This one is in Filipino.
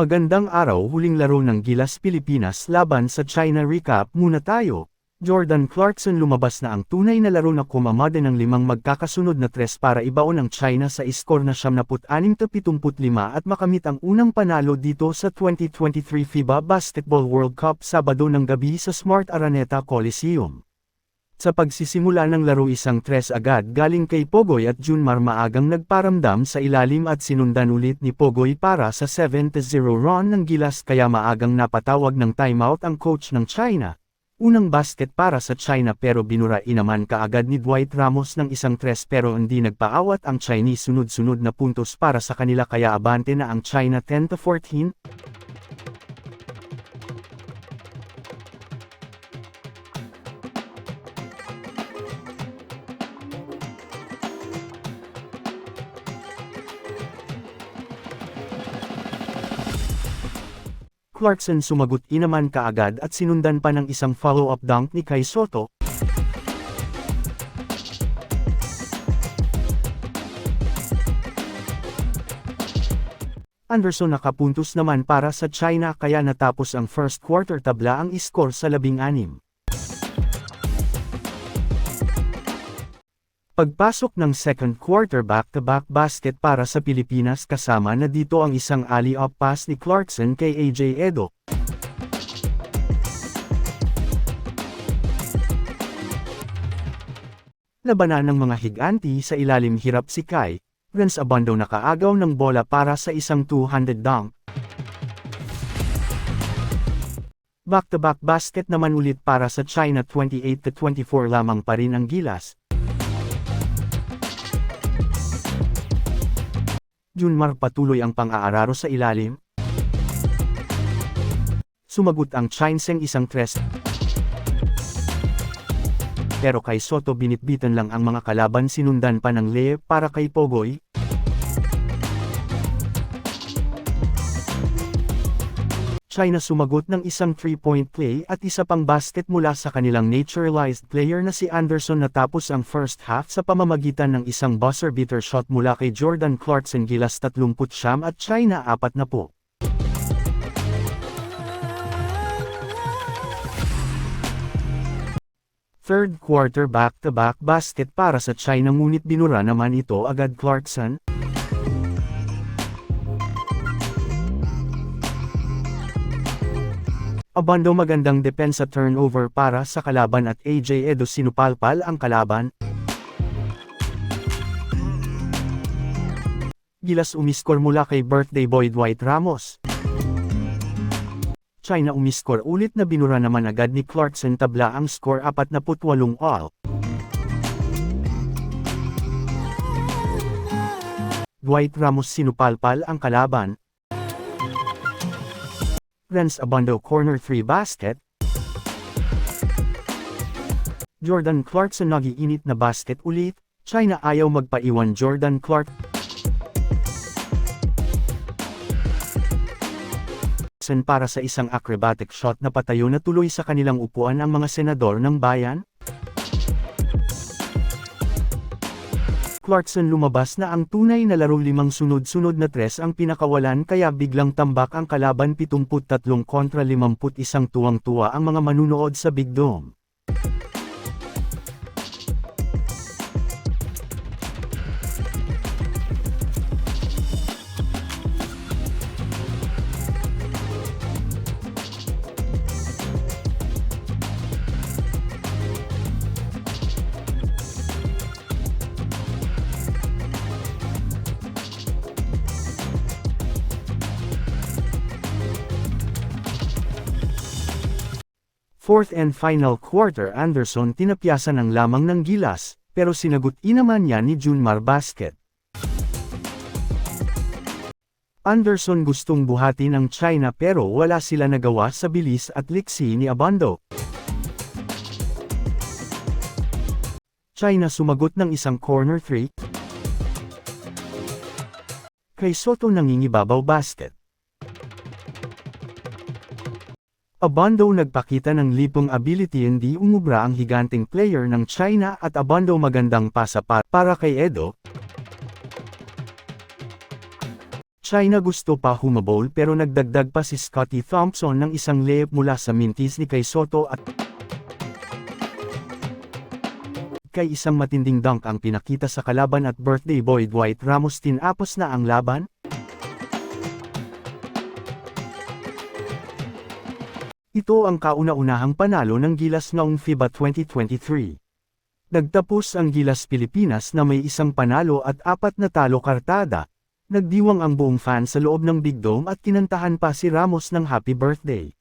Magandang araw, huling laro ng Gilas Pilipinas laban sa China. Recap muna tayo. Jordan Clarkson lumabas na ang tunay na laro na kumamada ng 5 magkakasunod na tres para ibaon ang China sa iskor na 76-75 at makamit ang unang panalo dito sa 2023 FIBA Basketball World Cup Sabado ng gabi sa Smart Araneta Coliseum. Sa pagsisimula ng laro isang tres agad galing kay Pogoy at Junmar maagang nagparamdam sa ilalim at sinundan ulit ni Pogoy para sa 7-0 run ng Gilas kaya maagang napatawag ng timeout ang coach ng China. Unang basket para sa China pero binurain naman kaagad ni Dwight Ramos ng isang tres pero hindi nagpaawat ang Chinese sunod-sunod na puntos para sa kanila kaya abante na ang China 10-14. Clarkson sumagot naman kaagad at sinundan pa ng isang follow-up dunk ni Kai Sotto. Anderson nakapuntos naman para sa China kaya natapos ang first quarter tabla ang iskor sa 16. Pagpasok ng second quarter back-to-back basket para sa Pilipinas kasama na dito ang isang alley-oop pass ni Clarkson kay AJ Edo. Labanan ng mga higanti sa ilalim hirap si Kai, Renz Abando nakaagaw ng bola para sa isang two-handed dunk. Back-to-back basket naman ulit para sa China 28-24 lamang pa rin ang Gilas. Junmar patuloy ang pang-aararo sa ilalim. Sumagot ang Chineseng isang tres. Pero kay Sotto binitbitan lang ang mga kalaban sinundan pa ng layup para kay Pogoy. China sumagot ng isang 3-point play at isa pang basket mula sa kanilang naturalized player na si Anderson natapos ang first half sa pamamagitan ng isang buzzer-beater shot mula kay Jordan Clarkson. Gilas 30 at China 40. Third quarter back-to-back basket para sa China ngunit binura naman ito agad Clarkson. Abando magandang depensa turnover para sa kalaban at AJ Edo sinupalpal ang kalaban. Gilas umiskor mula kay birthday boy Dwight Ramos. China umiskor ulit na binura naman agad ni Clarkson tabla ang score 48 all. Dwight Ramos sinupalpal ang kalaban. Renz Abando corner 3 basket. Jordan Clarkson nagiinit na basket ulit. China ayaw magpaiwan Jordan Clarkson para sa isang acrobatic shot na patayo na tuloy sa kanilang upuan ang mga senador ng bayan. Clarkson lumabas na ang tunay na laro 5 sunod-sunod na tres ang pinakawalan kaya biglang tambak ang kalaban 73-51 tuwang-tuwa ang mga manunood sa Big Dome. Fourth and final quarter Anderson tinapyasan ang lamang ng Gilas, pero sinagot naman niya ni Junmar basket. Anderson gustong buhatin ang China pero wala sila nagawa sa bilis at liksi ni Abando. China sumagot ng isang corner 3. Kay Sotto nangingibabaw basket. Abando nagpakita ng lipong ability hindi umubra ang higanting player ng China at Abando magandang pasa para kay Edo. China gusto pa humabol pero nagdagdag pa si Scottie Thompson ng isang layup mula sa mintis ni Kay Soto at kay isang matinding dunk ang pinakita sa kalaban at birthday boy Dwight Ramos tinapos na ang laban. Ito ang kauna-unahang panalo ng Gilas noong FIBA 2023. Nagtapos ang Gilas Pilipinas na may isang panalo at 4 na talo kartada. Nagdiwang ang buong fan sa loob ng Big Dome at kinantahan pa si Ramos ng happy birthday.